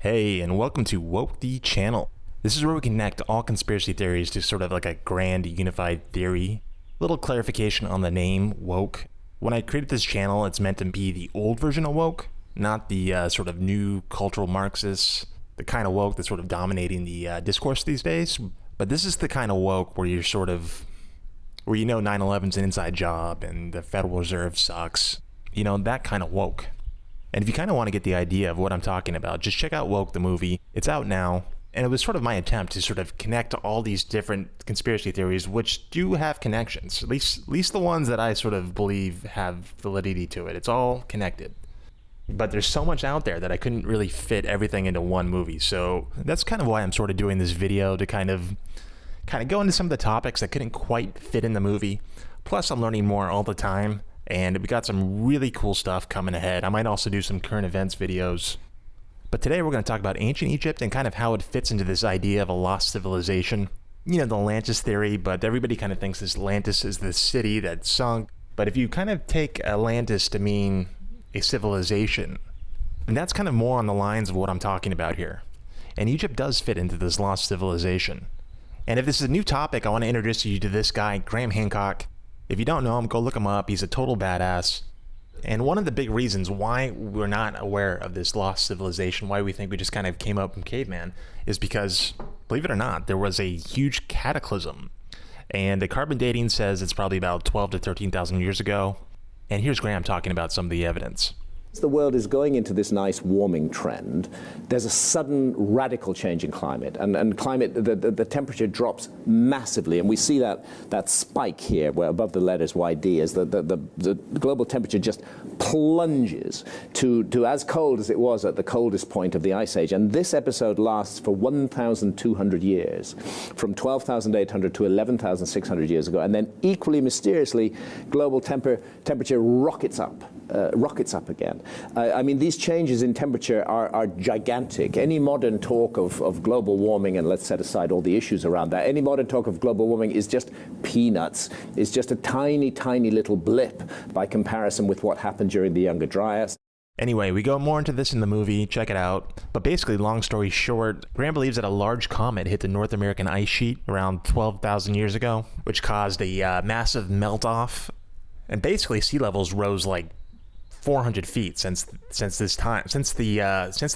Hey, and welcome to Woke the Channel. This is where we connect all conspiracy theories to sort of like a grand unified theory. Little clarification on the name, woke. When I created this channel, it's meant to be the old version of woke, not the sort of new cultural Marxists, the kind of woke that's sort of dominating the discourse these days. But this is the kind of woke where you're sort of, where you know 9/11's an inside job and the Federal Reserve sucks. You know, that kind of woke. And if you kind of want to get the idea of what I'm talking about, just check out Woke the movie. It's out now. And it was sort of my attempt to sort of connect all these different conspiracy theories, which do have connections, at least the ones that I sort of believe have validity to it. It's all connected. But there's so much out there that I couldn't really fit everything into one movie. So that's kind of why I'm sort of doing this video, to kind of go into some of the topics that couldn't quite fit in the movie. Plus, I'm learning more all the time. And we got some really cool stuff coming ahead. I might also do some current events videos. But today we're going to talk about ancient Egypt and kind of how it fits into this idea of a lost civilization. You know, the Atlantis theory, but everybody kind of thinks this Atlantis is the city that sunk. But if you kind of take Atlantis to mean a civilization, and that's kind of more on the lines of what I'm talking about here. And Egypt does fit into this lost civilization. And if this is a new topic, I want to introduce you to this guy, Graham Hancock. If you don't know him, go look him up. He's a total badass. And one of the big reasons why we're not aware of this lost civilization, why we think we just kind of came up from caveman, is because, believe it or not, there was a huge cataclysm. And the carbon dating says it's probably about 12 to 13,000 years ago. And here's Graham talking about some of the evidence. The world is going into this nice warming trend. There's a sudden radical change in climate, and climate, the temperature drops massively, and we see that spike here, where above the letters YD, as the global temperature just plunges to as cold as it was at the coldest point of the Ice Age. And this episode lasts for 1,200 years, from 12,800 to 11,600 years ago, and then equally mysteriously, global temperature rockets up again. I mean, these changes in temperature are gigantic. Any modern talk of global warming, and let's set aside all the issues around that, any modern talk of global warming is just peanuts. It's just a tiny, tiny little blip by comparison with what happened during the Younger Dryas. Anyway, we go more into this in the movie, check it out. But basically, long story short, Graham believes that a large comet hit the North American ice sheet around 12,000 years ago, which caused a massive melt-off. And basically, sea levels rose like 400 feet since the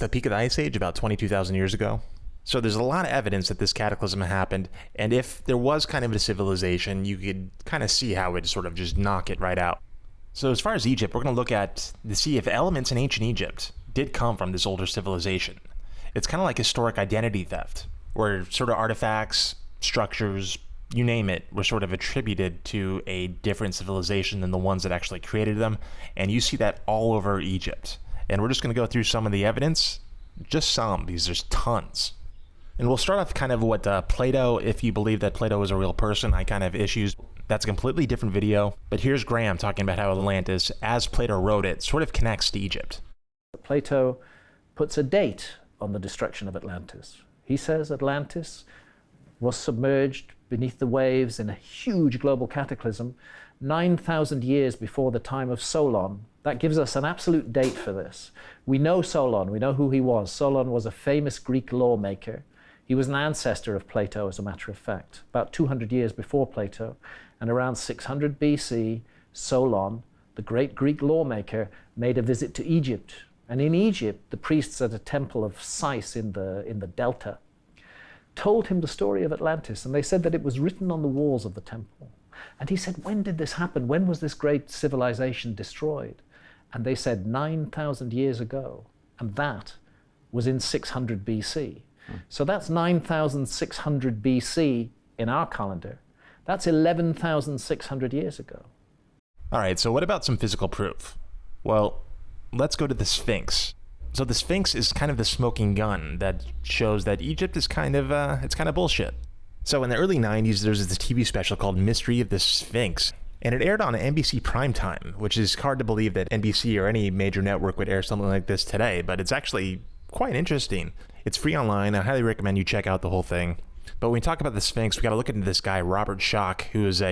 peak of the Ice Age about 22,000 years ago. So there's a lot of evidence that this cataclysm happened, and if there was kind of a civilization, you could kind of see how it sort of just knock it right out. So as far as Egypt, we're going to look at to see if elements in ancient Egypt did come from this older civilization. It's kind of like historic identity theft, where sort of artifacts, structures, you name it, were sort of attributed to a different civilization than the ones that actually created them. And you see that all over Egypt. And we're just going to go through some of the evidence, just some, because there's tons. And we'll start off kind of with Plato. If you believe that Plato is a real person, I kind of have issues. That's a completely different video. But here's Graham talking about how Atlantis, as Plato wrote it, sort of connects to Egypt. Plato puts a date on the destruction of Atlantis. He says Atlantis was submerged beneath the waves in a huge global cataclysm 9,000 years before the time of Solon. That gives us an absolute date for this. We know Solon, we know who he was. Solon was a famous Greek lawmaker. He was an ancestor of Plato, as a matter of fact, about 200 years before Plato. And around 600 BC, Solon, the great Greek lawmaker, made a visit to Egypt. And in Egypt, the priests at a temple of Sais in the Delta told him the story of Atlantis, and they said that it was written on the walls of the temple. And he said, when did this happen? When was this great civilization destroyed? And they said 9,000 years ago, and that was in 600 BC. So that's 9,600 BC in our calendar. That's 11,600 years ago. All right, so what about some physical proof? Well, let's go to the Sphinx. So the Sphinx is kind of the smoking gun that shows that Egypt is kind of bullshit. So in the early 90s, there was this TV special called Mystery of the Sphinx, and it aired on NBC Primetime, which is hard to believe that NBC or any major network would air something like this today, but it's actually quite interesting. It's free online. I highly recommend you check out the whole thing. But when we talk about the Sphinx, we got to look into this guy, Robert Schoch, who is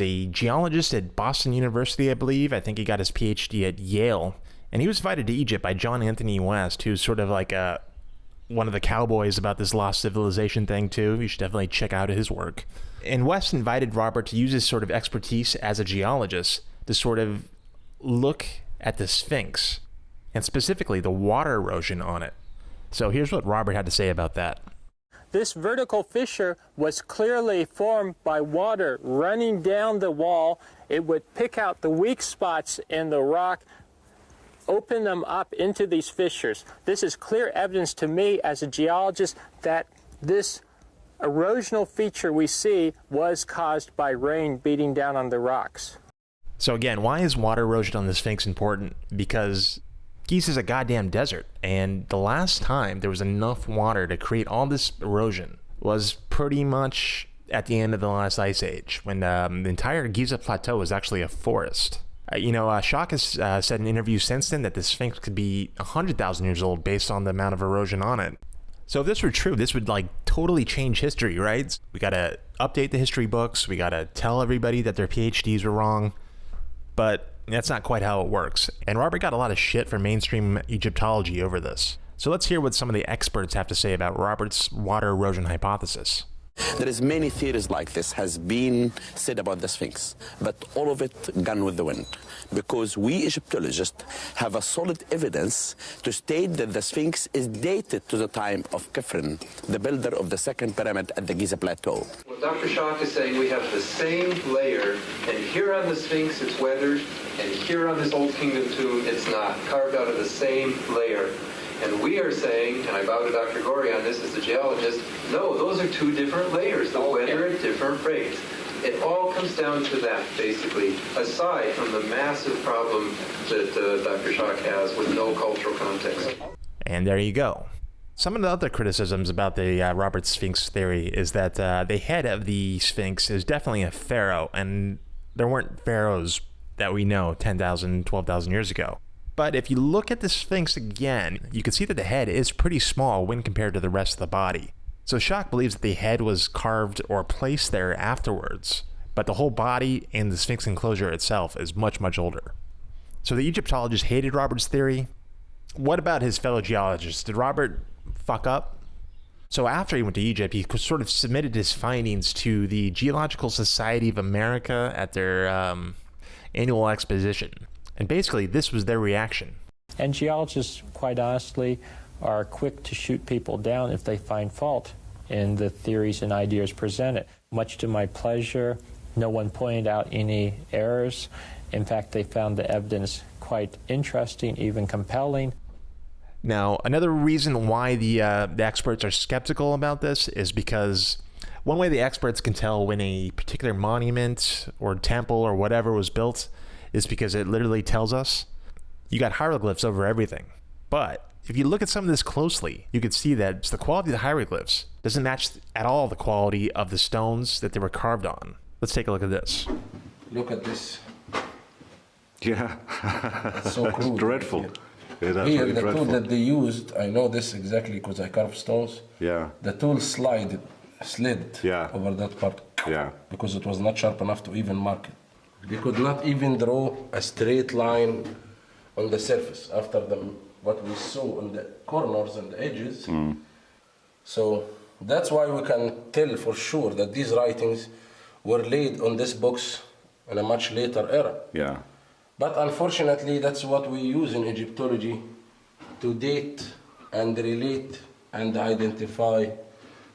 a geologist at Boston University, I believe. I think he got his PhD at Yale. And he was invited to Egypt by John Anthony West, who's sort of like one of the cowboys about this lost civilization thing too. You should definitely check out his work. And West invited Robert to use his sort of expertise as a geologist to sort of look at the Sphinx, and specifically the water erosion on it. So here's what Robert had to say about that. This vertical fissure was clearly formed by water running down the wall. It would pick out the weak spots in the rock, open them up into these fissures. This is clear evidence to me as a geologist that this erosional feature we see was caused by rain beating down on the rocks. So again, why is water erosion on the Sphinx important? Because Giza is a goddamn desert, and the last time there was enough water to create all this erosion was pretty much at the end of the last ice age, when the entire Giza plateau was actually a forest. Schock has said in interviews since then that the Sphinx could be 100,000 years old based on the amount of erosion on it. So if this were true, this would like totally change history, right? We gotta update the history books. We gotta tell everybody that their PhDs were wrong. But that's not quite how it works. And Robert got a lot of shit from mainstream Egyptology over this. So let's hear what some of the experts have to say about Robert's water erosion hypothesis. There is many theories like this has been said about the Sphinx, but all of it gone with the wind, because we Egyptologists have a solid evidence to state that the Sphinx is dated to the time of Khafre, the builder of the second pyramid at the Giza Plateau. Well, Dr. Schock is saying we have the same layer, and here on the Sphinx it's weathered, and here on this Old Kingdom tomb it's not, carved out of the same layer. And we are saying, and I bow to Dr. Gorey on this as the geologist, no, those are two different layers. They'll weather at different rates. It all comes down to that, basically, aside from the massive problem that Dr. Schock has with no cultural context. And there you go. Some of the other criticisms about the Robert Sphinx theory is that the head of the Sphinx is definitely a pharaoh, and there weren't pharaohs that we know 10,000, 12,000 years ago. But if you look at the Sphinx again, you can see that the head is pretty small when compared to the rest of the body. So Schock believes that the head was carved or placed there afterwards, but the whole body and the Sphinx enclosure itself is much, much older. So the Egyptologists hated Robert's theory. What about his fellow geologists? Did Robert fuck up? So after he went to Egypt, he sort of submitted his findings to the Geological Society of America at their annual exposition. And basically, this was their reaction. And geologists, quite honestly, are quick to shoot people down if they find fault in the theories and ideas presented. Much to my pleasure, no one pointed out any errors. In fact, they found the evidence quite interesting, even compelling. Now, another reason why the experts are skeptical about this is because one way the experts can tell when a particular monument or temple or whatever was built is because it literally tells us you got hieroglyphs over everything. But if you look at some of this closely, you can see that the quality of the hieroglyphs doesn't match at all the quality of the stones that they were carved on. Let's take a look at this. Look at this. Yeah. It's so crude. It's dreadful. Here, Really the dreadful. tool that they used, I know this exactly because I carved stones. Yeah. The tool slid Yeah. over that part. Yeah. Because it was not sharp enough to even mark it. They could not even draw a straight line on the surface after what we saw on the corners and the edges. So that's why we can tell for sure that these writings were laid on this books in a much later era. Yeah. But unfortunately, that's what we use in Egyptology to date and relate and identify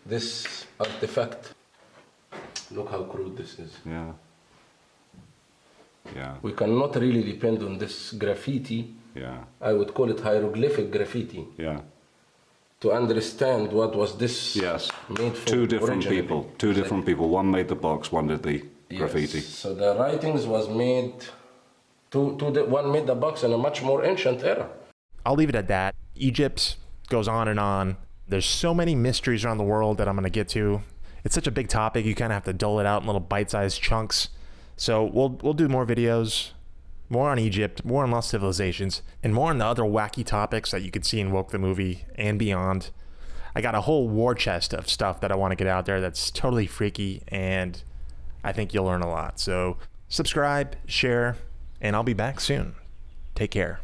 this artifact. Look how crude this is. Yeah. Yeah. We cannot really depend on this graffiti. Yeah. I would call it hieroglyphic graffiti Yeah. to understand what was this Yes. made for. Two different originally. people. Two different people. One made the box, one did the graffiti. Yes. So the writings was made. One made the box in a much more ancient era. I'll leave it at that. Egypt goes on and on. There's so many mysteries around the world that I'm going to get to. It's such a big topic, you kind of have to dole it out in little bite-sized chunks. So we'll do more videos, more on Egypt, more on lost civilizations, and more on the other wacky topics that you could see in Woke the Movie and beyond. I got a whole war chest of stuff that I want to get out there that's totally freaky, and I think you'll learn a lot. So subscribe, share, and I'll be back soon. Take care.